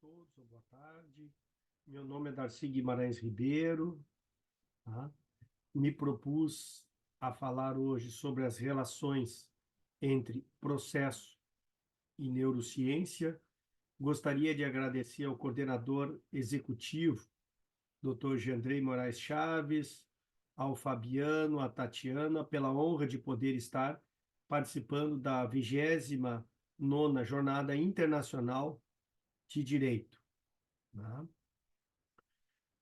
todos, boa tarde. Meu nome é Darcy Guimarães Ribeiro, tá? Me propus a falar hoje sobre as relações entre processo e neurociência. Gostaria de agradecer ao coordenador executivo, Dr. Gendrei Moraes Chaves, ao Fabiano, à Tatiana, pela honra de poder estar participando da 29ª Jornada Internacional de Direito, né?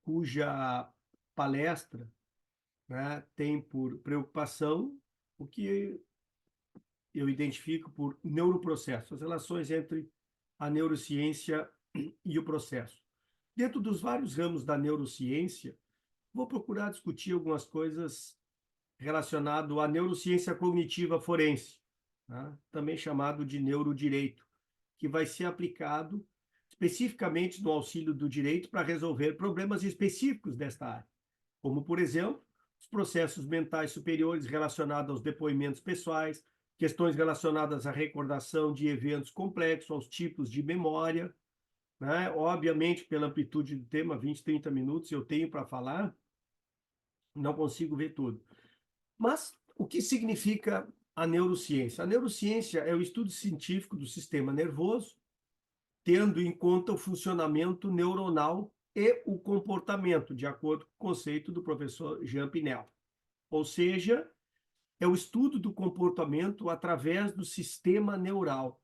Cuja palestra, né, tem por preocupação o que eu identifico por neuroprocesso, as relações entre a neurociência e o processo. Dentro dos vários ramos da neurociência, vou procurar discutir algumas coisas relacionadas à neurociência cognitiva forense, né, também chamado de neurodireito, que vai ser aplicado especificamente no auxílio do direito para resolver problemas específicos desta área, como, por exemplo, os processos mentais superiores relacionados aos depoimentos pessoais, questões relacionadas à recordação de eventos complexos, aos tipos de memória, né? Obviamente, pela amplitude do tema, 20, 30 minutos eu tenho para falar, não consigo ver tudo. Mas o que significa a neurociência? A neurociência é o estudo científico do sistema nervoso, tendo em conta o funcionamento neuronal e o comportamento, de acordo com o conceito do professor Jean Pinel. Ou seja, é o estudo do comportamento através do sistema neural.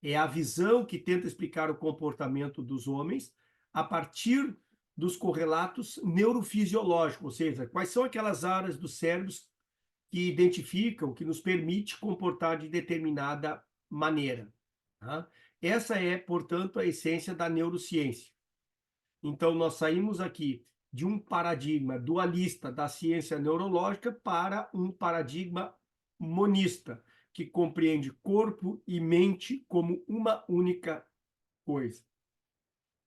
É a visão que tenta explicar o comportamento dos homens a partir dos correlatos neurofisiológicos, ou seja, quais são aquelas áreas dos cérebros que identificam, que nos permite comportar de determinada maneira. Tá? Essa é, portanto, a essência da neurociência. Então, nós saímos aqui de um paradigma dualista da ciência neurológica para um paradigma monista, que compreende corpo e mente como uma única coisa.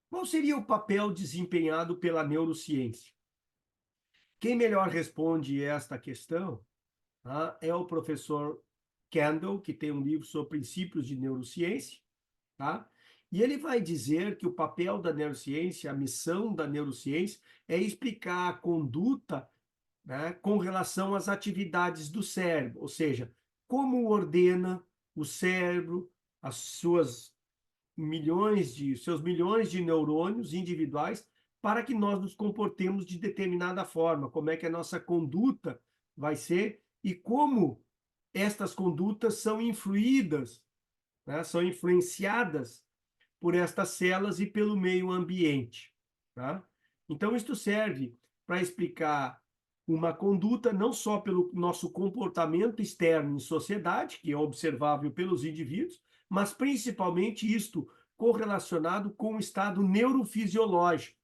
Qual seria o papel desempenhado pela neurociência? Quem melhor responde esta questão, tá, é o professor Kendall, que tem um livro sobre princípios de neurociência, tá? E ele vai dizer que o papel da neurociência, a missão da neurociência, é explicar a conduta, né, com relação às atividades do cérebro, ou seja, como ordena o cérebro, as seus milhões de neurônios individuais para que nós nos comportemos de determinada forma, como é que a nossa conduta vai ser e como estas condutas são influídas, né, são influenciadas por estas células e pelo meio ambiente. Tá? Então, isto serve para explicar uma conduta não só pelo nosso comportamento externo em sociedade, que é observável pelos indivíduos, mas principalmente isto correlacionado com o estado neurofisiológico,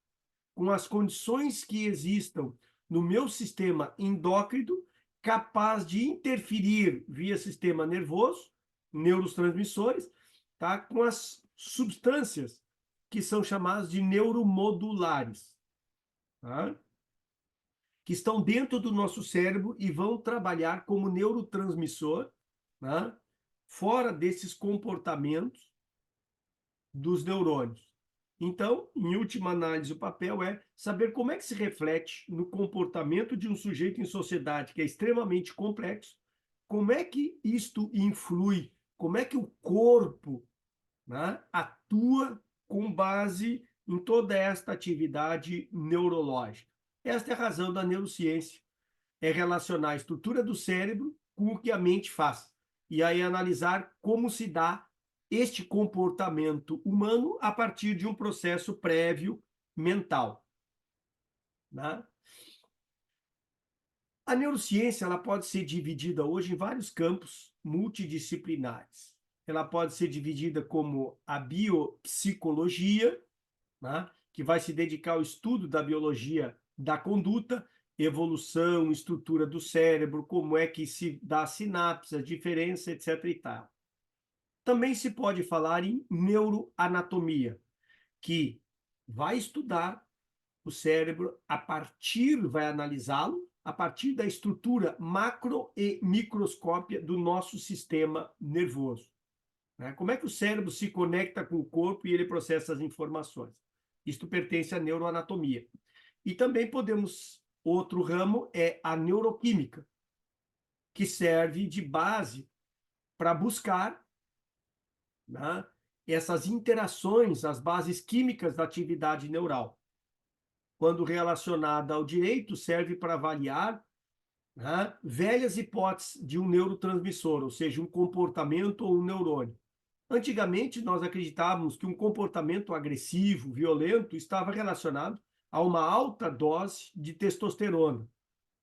com as condições que existam no meu sistema endócrino, capaz de interferir via sistema nervoso, neurotransmissores, tá? Com as substâncias que são chamadas de neuromodulares, tá? Que estão dentro do nosso cérebro e vão trabalhar como neurotransmissor, né? Fora desses comportamentos dos neurônios. Então, em última análise, o papel é saber como é que se reflete no comportamento de um sujeito em sociedade que é extremamente complexo, como é que isto influi, como é que o corpo, né, atua com base em toda esta atividade neurológica. Esta é a razão da neurociência, é relacionar a estrutura do cérebro com o que a mente faz, e aí analisar como se dá este comportamento humano a partir de um processo prévio mental. Né? A neurociência ela pode ser dividida hoje em vários campos multidisciplinares. Ela pode ser dividida como a biopsicologia, né, que vai se dedicar ao estudo da biologia da conduta, evolução, estrutura do cérebro, como é que se dá a sinapse, a diferença, etc. e tal. Também se pode falar em neuroanatomia, que vai estudar o cérebro a partir, vai analisá-lo a partir da estrutura macro e microscópia do nosso sistema nervoso. né? Como é que o cérebro se conecta com o corpo e ele processa as informações? Isto pertence à neuroanatomia. E também podemos, outro ramo é a neuroquímica, que serve de base para buscar, né, essas interações, as bases químicas da atividade neural. Quando relacionada ao direito, serve para avaliar, né, velhas hipóteses de um neurotransmissor, ou seja, um comportamento ou um neurônio. Antigamente, nós acreditávamos que um comportamento agressivo, violento, estava relacionado a uma alta dose de testosterona,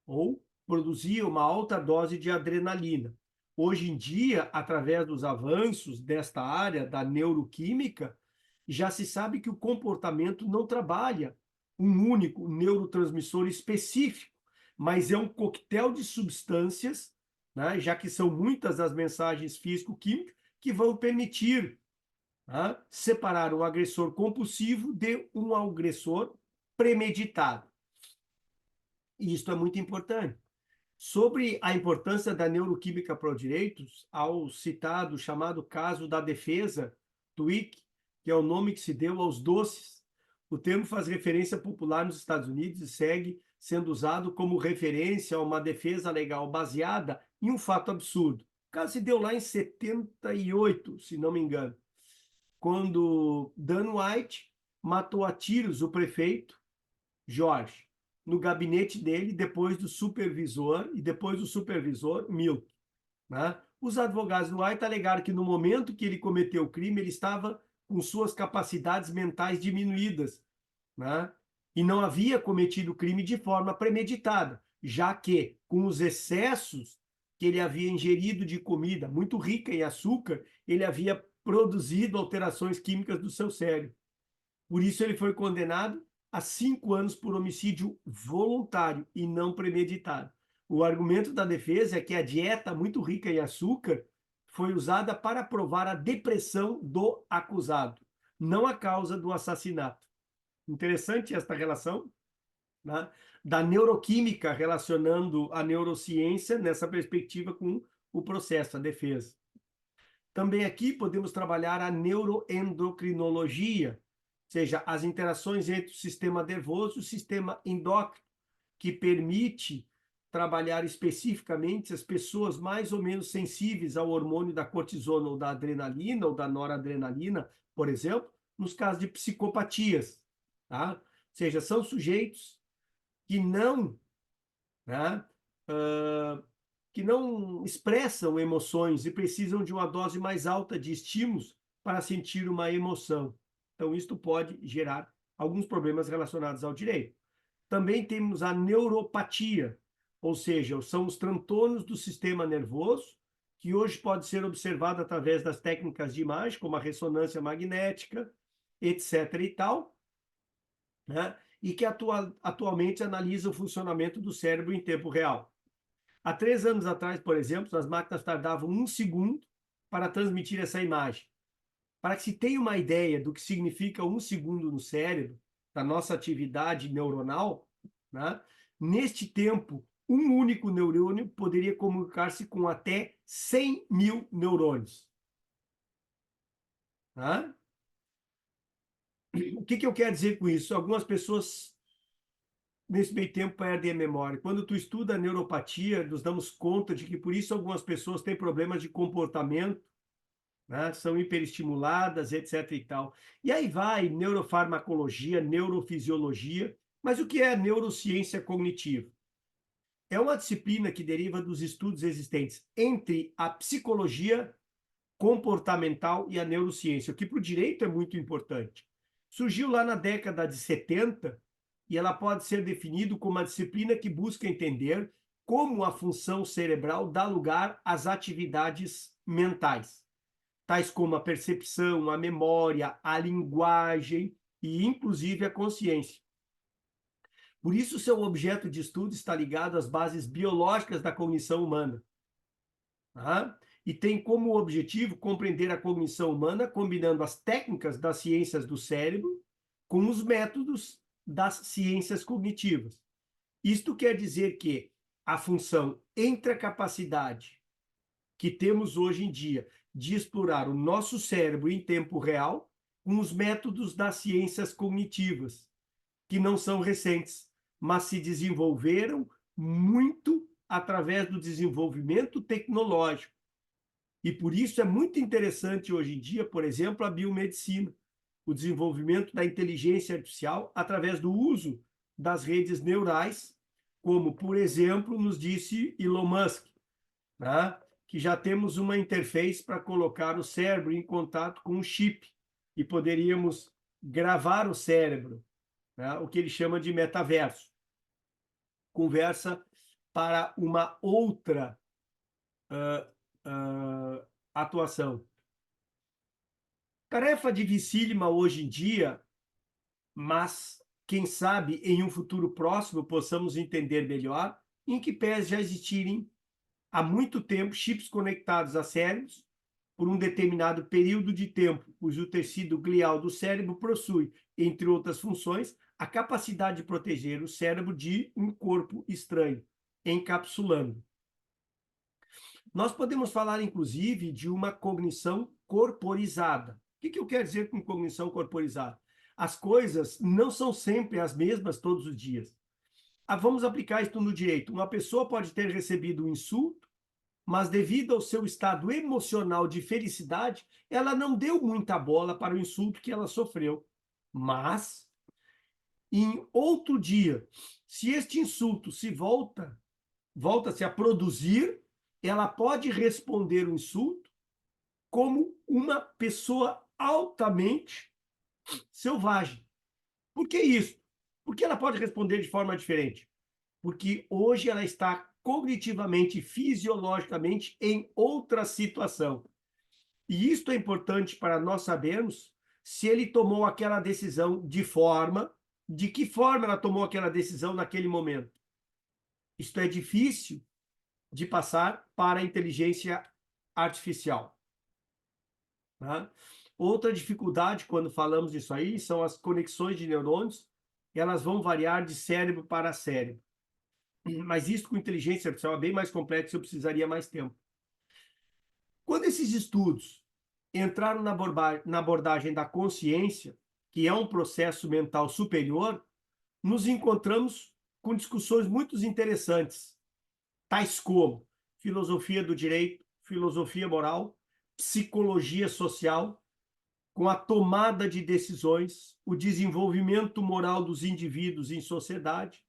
ou produzia uma alta dose de adrenalina. Hoje em dia, através dos avanços desta área da neuroquímica, já se sabe que o comportamento não trabalha um único neurotransmissor específico, mas é um coquetel de substâncias, né, já que são muitas as mensagens físico-químicas que vão permitir, né, separar um agressor compulsivo de um agressor premeditado. E isso é muito importante. Sobre a importância da neuroquímica para os direitos, ao citado chamado caso da defesa, TWIC, que é o nome que se deu aos doces, o termo faz referência popular nos Estados Unidos e segue sendo usado como referência a uma defesa legal baseada em um fato absurdo. O caso se deu lá em 78, se não me engano, quando Dan White matou a tiros o prefeito Jorge, no gabinete dele, depois do supervisor, Milk. Né? Os advogados do White alegaram que no momento que ele cometeu o crime, ele estava com suas capacidades mentais diminuídas, né? E não havia cometido o crime de forma premeditada, já que, com os excessos que ele havia ingerido de comida muito rica em açúcar, ele havia produzido alterações químicas do seu cérebro. Por isso, ele foi condenado a 5 anos por homicídio voluntário e não premeditado. O argumento da defesa é que a dieta muito rica em açúcar foi usada para provar a depressão do acusado, não a causa do assassinato. Interessante esta relação, né, da neuroquímica relacionando a neurociência nessa perspectiva com o processo, a defesa. Também aqui podemos trabalhar a neuroendocrinologia, ou seja, as interações entre o sistema nervoso e o sistema endócrino, que permite trabalhar especificamente as pessoas mais ou menos sensíveis ao hormônio da cortisona ou da adrenalina ou da noradrenalina, por exemplo, nos casos de psicopatias, tá? Ou seja, são sujeitos que não, né, que não expressam emoções e precisam de uma dose mais alta de estímulos para sentir uma emoção. Então, isto pode gerar alguns problemas relacionados ao direito. Também temos a neuropatia, ou seja, são os transtornos do sistema nervoso, que hoje pode ser observado através das técnicas de imagem, como a ressonância magnética, etc. e tal, né? E que atualmente analisa o funcionamento do cérebro em tempo real. Há 3 anos atrás, por exemplo, as máquinas tardavam 1 segundo para transmitir essa imagem. Para que se tenha uma ideia do que significa 1 segundo no cérebro, da nossa atividade neuronal, né? Neste tempo, um único neurônio poderia comunicar-se com até 100 mil neurônios. Né? O que eu quero dizer com isso? Algumas pessoas nesse meio tempo perdem a memória. Quando tu estuda a neuropatia, nos damos conta de que por isso algumas pessoas têm problemas de comportamento, né? São hiperestimuladas, etc. e tal. E aí vai neurofarmacologia, neurofisiologia, mas o que é a neurociência cognitiva? É uma disciplina que deriva dos estudos existentes entre a psicologia comportamental e a neurociência, o que para o direito é muito importante. Surgiu lá na década de 70 e ela pode ser definida como uma disciplina que busca entender como a função cerebral dá lugar às atividades mentais, tais como a percepção, a memória, a linguagem e, inclusive, a consciência. Por isso, seu objeto de estudo está ligado às bases biológicas da cognição humana. Tá? E tem como objetivo compreender a cognição humana combinando as técnicas das ciências do cérebro com os métodos das ciências cognitivas. Isto quer dizer que a função entre a capacidade que temos hoje em dia de explorar o nosso cérebro em tempo real com os métodos das ciências cognitivas, que não são recentes, mas se desenvolveram muito através do desenvolvimento tecnológico. E por isso é muito interessante hoje em dia, por exemplo, a biomedicina, o desenvolvimento da inteligência artificial através do uso das redes neurais, como, por exemplo, nos disse Elon Musk, né? Que já temos uma interface para colocar o cérebro em contato com um chip e poderíamos gravar o cérebro, né? O que ele chama de metaverso. Conversa para uma outra atuação. Tarefa dificílima hoje em dia, mas quem sabe em um futuro próximo possamos entender melhor, em que pese já existirem há muito tempo chips conectados a cérebros por um determinado período de tempo, cujo tecido glial do cérebro possui, entre outras funções, a capacidade de proteger o cérebro de um corpo estranho, encapsulando. Nós podemos falar, inclusive, de uma cognição corporizada. O que eu quero dizer com cognição corporizada? As coisas não são sempre as mesmas todos os dias. Vamos aplicar isso no direito. Uma pessoa pode ter recebido um insulto, mas devido ao seu estado emocional de felicidade, ela não deu muita bola para o insulto que ela sofreu. Mas, em outro dia, se este insulto volta-se a produzir, ela pode responder o insulto como uma pessoa altamente selvagem. Por que isso? Porque ela pode responder de forma diferente. Porque hoje ela está cognitivamente, fisiologicamente em outra situação. E isto é importante para nós sabermos se ele tomou aquela decisão de que forma ela tomou aquela decisão naquele momento. Isto é difícil de passar para a inteligência artificial. Tá? Outra dificuldade quando falamos disso aí são as conexões de neurônios, elas vão variar de cérebro para cérebro. Mas isso com inteligência artificial é bem mais complexo, eu precisaria mais tempo. Quando esses estudos entraram na abordagem da consciência, que é um processo mental superior, nos encontramos com discussões muito interessantes, tais como filosofia do direito, filosofia moral, psicologia social, com a tomada de decisões, o desenvolvimento moral dos indivíduos em sociedade,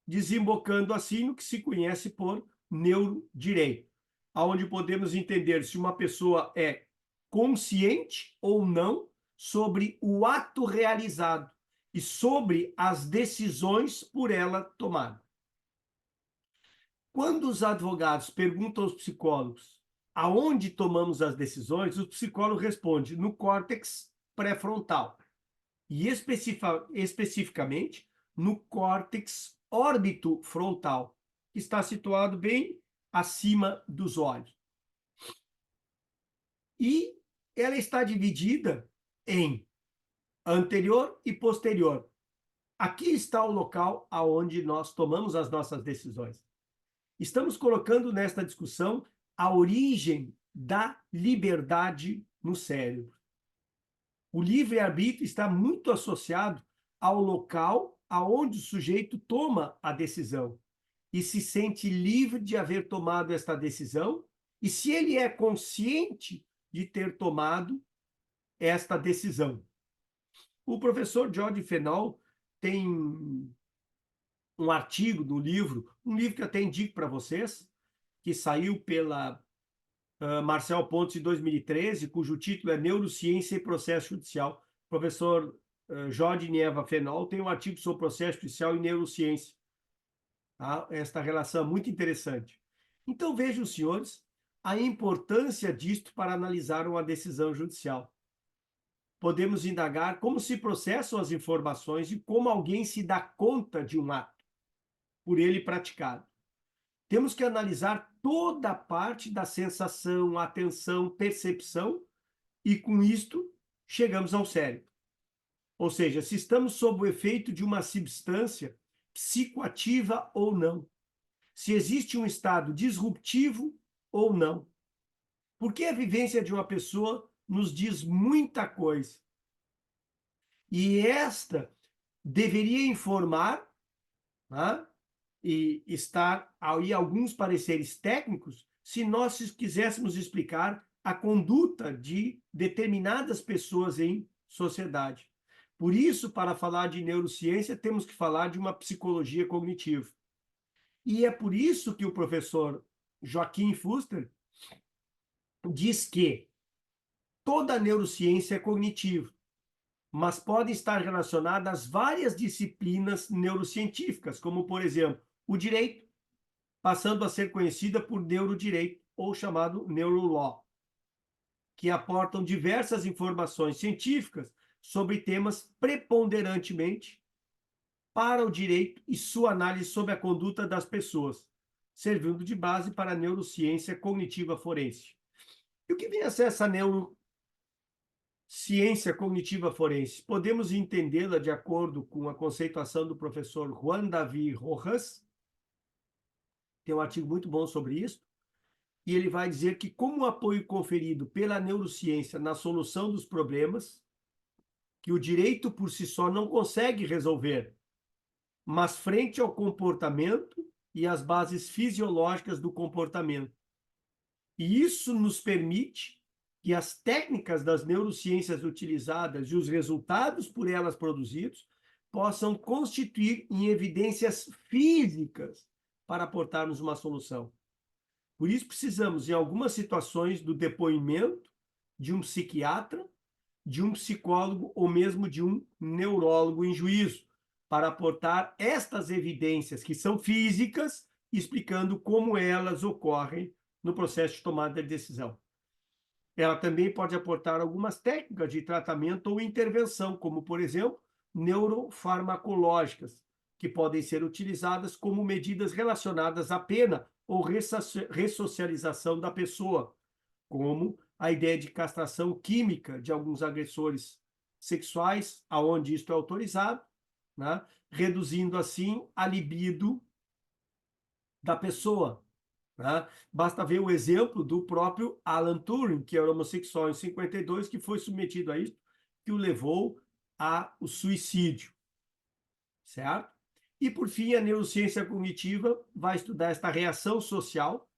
desembocando assim no que se conhece por neurodireito, aonde podemos entender se uma pessoa é consciente ou não sobre o ato realizado e sobre as decisões por ela tomadas. Quando os advogados perguntam aos psicólogos aonde tomamos as decisões, o psicólogo responde no córtex pré-frontal e especificamente no córtex órbito-frontal, que está situado bem acima dos olhos. E ela está dividida em anterior e posterior. Aqui está o local aonde nós tomamos as nossas decisões. Estamos colocando nesta discussão a origem da liberdade no cérebro. O livre-arbítrio está muito associado ao local aonde o sujeito toma a decisão e se sente livre de haver tomado esta decisão e se ele é consciente de ter tomado esta decisão. O professor George Fenol tem um artigo no livro, um livro que até indico para vocês, que saiu pela Marcel Pontes em 2013, cujo título é Neurociência e Processo Judicial. O professor Jorge Nieva Fenol tem um artigo sobre processo judicial e neurociência. Tá? Esta relação é muito interessante. Então vejam, senhores, a importância disto para analisar uma decisão judicial. Podemos indagar como se processam as informações e como alguém se dá conta de um ato por ele praticado. Temos que analisar toda a parte da sensação, atenção, percepção e com isto chegamos ao cérebro. Ou seja, se estamos sob o efeito de uma substância psicoativa ou não. Se existe um estado disruptivo ou não. Porque a vivência de uma pessoa nos diz muita coisa. E esta deveria informar, tá? E estar aí alguns pareceres técnicos, se nós quiséssemos explicar a conduta de determinadas pessoas em sociedade. Por isso, para falar de neurociência, temos que falar de uma psicologia cognitiva. E é por isso que o professor Joaquim Fuster diz que toda neurociência é cognitiva, mas pode estar relacionada às várias disciplinas neurocientíficas, como, por exemplo, o direito, passando a ser conhecida por neurodireito, ou chamado neurolaw, que aportam diversas informações científicas sobre temas preponderantemente para o direito e sua análise sobre a conduta das pessoas, servindo de base para a neurociência cognitiva forense. E o que vem a ser essa neurociência cognitiva forense? Podemos entendê-la de acordo com a conceituação do professor Juan David Rojas, tem um artigo muito bom sobre isso, e ele vai dizer que, como o apoio conferido pela neurociência na solução dos problemas, que o direito por si só não consegue resolver, mas frente ao comportamento e às bases fisiológicas do comportamento. E isso nos permite que as técnicas das neurociências utilizadas e os resultados por elas produzidos possam constituir em evidências físicas para aportarmos uma solução. Por isso precisamos, em algumas situações, do depoimento de um psiquiatra, de um psicólogo ou mesmo de um neurólogo em juízo, para aportar estas evidências que são físicas, explicando como elas ocorrem no processo de tomada de decisão. Ela também pode aportar algumas técnicas de tratamento ou intervenção, como, por exemplo, neurofarmacológicas, que podem ser utilizadas como medidas relacionadas à pena ou ressocialização da pessoa, como a ideia de castração química de alguns agressores sexuais, aonde isto é autorizado, né? Reduzindo assim a libido da pessoa. Né? Basta ver o exemplo do próprio Alan Turing, que era homossexual em 52, que foi submetido a isso, que o levou ao suicídio, certo? E, por fim, a neurociência cognitiva vai estudar esta reação social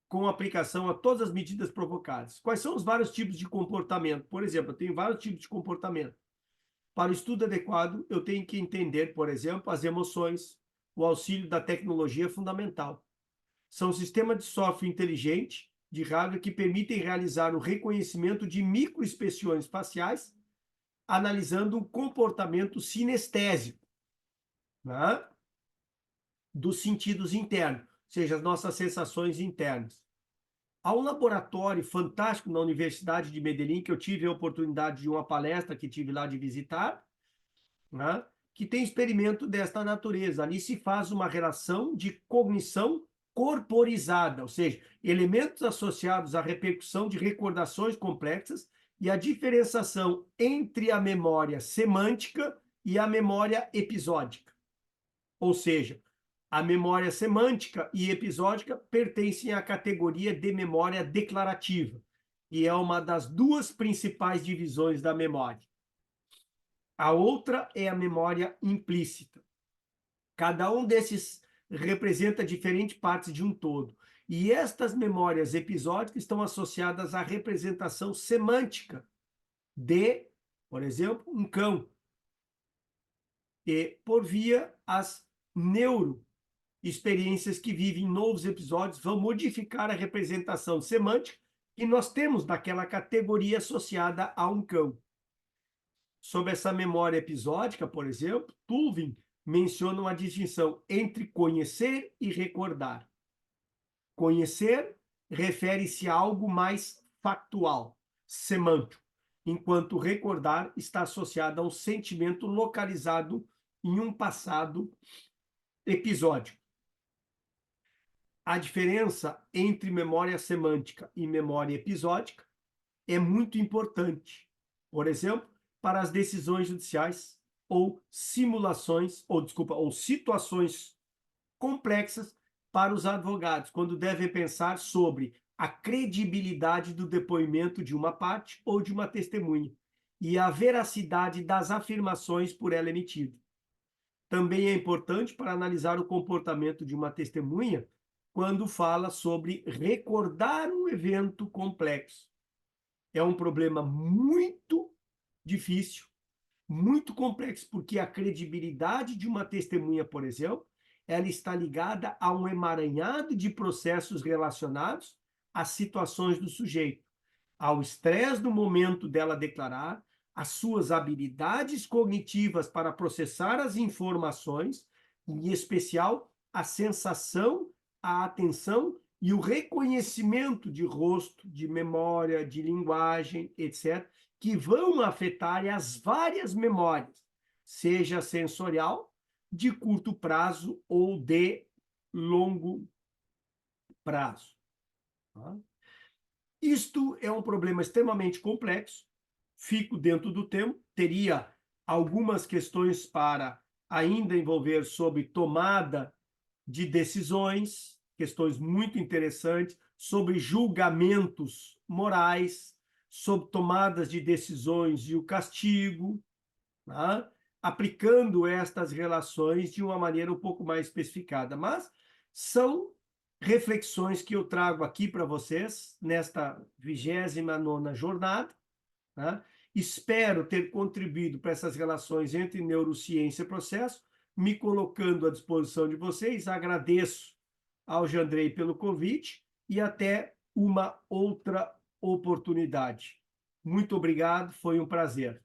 com aplicação a todas as medidas provocadas. Quais são os vários tipos de comportamento? Por exemplo, eu tenho vários tipos de comportamento. Para o estudo adequado, eu tenho que entender, por exemplo, as emoções. O auxílio da tecnologia é fundamental. São sistemas de software inteligente, de hardware, que permitem realizar o reconhecimento de microexpressões faciais, analisando o comportamento sinestésico, né, dos sentidos internos, ou seja, as nossas sensações internas. Há um laboratório fantástico na Universidade de Medellín, que eu tive a oportunidade de uma palestra que tive lá de visitar, né, que tem experimento desta natureza. Ali se faz uma relação de cognição corporizada, ou seja, elementos associados à repercussão de recordações complexas e a diferenciação entre a memória semântica e a memória episódica. Ou seja, a memória semântica e episódica pertencem à categoria de memória declarativa, e é uma das duas principais divisões da memória. A outra é a memória implícita. Cada um desses representa diferentes partes de um todo. E estas memórias episódicas estão associadas à representação semântica de, por exemplo, um cão. E por via as neuroexperiências que vivem novos episódios vão modificar a representação semântica que nós temos daquela categoria associada a um cão. Sobre essa memória episódica, por exemplo, Tulving menciona uma distinção entre conhecer e recordar. Conhecer refere-se a algo mais factual, semântico, enquanto recordar está associado a um sentimento localizado em um passado episódico. A diferença entre memória semântica e memória episódica é muito importante. Por exemplo, para as decisões judiciais ou simulações, ou situações complexas para os advogados, quando devem pensar sobre a credibilidade do depoimento de uma parte ou de uma testemunha e a veracidade das afirmações por ela emitidas. Também é importante para analisar o comportamento de uma testemunha quando fala sobre recordar um evento complexo. É um problema muito difícil, muito complexo, porque a credibilidade de uma testemunha, por exemplo, ela está ligada a um emaranhado de processos relacionados às situações do sujeito, ao estresse no momento dela declarar, as suas habilidades cognitivas para processar as informações, em especial a sensação, a atenção e o reconhecimento de rosto, de memória, de linguagem, etc., que vão afetar as várias memórias, seja sensorial, de curto prazo ou de longo prazo. Tá? Isto é um problema extremamente complexo, fico dentro do tempo, teria algumas questões para ainda envolver sobre tomada de decisões, questões muito interessantes, sobre julgamentos morais, sobre tomadas de decisões e o castigo, tá? Aplicando estas relações de uma maneira um pouco mais especificada. Mas são reflexões que eu trago aqui para vocês nesta 29ª jornada, tá? Espero ter contribuído para essas relações entre neurociência e processo, me colocando à disposição de vocês. Agradeço ao Jandrei pelo convite e até uma outra oportunidade. Muito obrigado, foi um prazer.